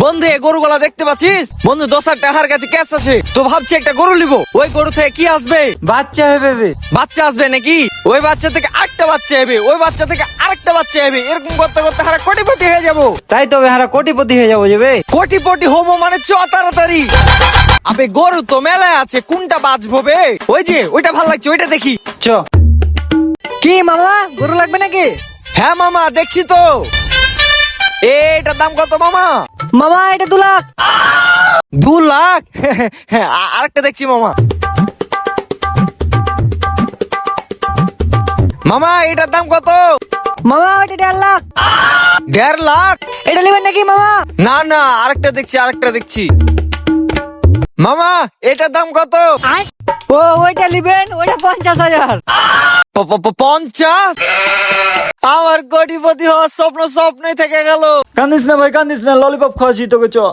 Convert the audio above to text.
বন্ধু এই গরুগুলা দেখতে পাচ্ছিস বন্ধু 10,000 টাকার কাছে ক্যাশ আছে, তো ভাবছি একটা গরু নিবো। ওই গরু থেকে কি আসবে? বাচ্চা হবে। বাচ্চা আসবে নাকি? ওই বাচ্চা থেকে আরেকটা বাচ্চা হবে, ওই বাচ্চা থেকে আরেকটা বাচ্চা হবে, এরকম করতে করতে হারা কোটিপতি হয়ে যাবো। তাই তবে হারা কোটিপতি হয়ে যাবো যাবে। কোটিপতি হবো মানে চ তাড়াতাড়ি। আবে গরু তো মেলায় আছে, কোনটা বাঁচবো বে? ওই যে ওইটা ভালো লাগছে, ওইটা দেখি। চ কি মামা গরু লাগবে নাকি? হ্যাঁ মামা দেখছি তো। এটার দাম কত মামা? মামা এটা 2 লাখ। 2 লাখ? হ্যাঁ আরেকটা দেখছি মামা। মামা এটার দাম কত? মামা এটা 1.5 লাখ। 1.5 লাখ? এটা নেবেন নাকি মামা? না না আরেকটা দেখছি। মামা এটার দাম কত? ও ওইটা নেবেন, ওইটা 50,000। 50? আমার কোটিপতি হওয়ার স্বপ্নই থেকে গেল। কান্দিস না ভাই কান্দিস না, ললিপপ খাওয়াছি তোকে চ।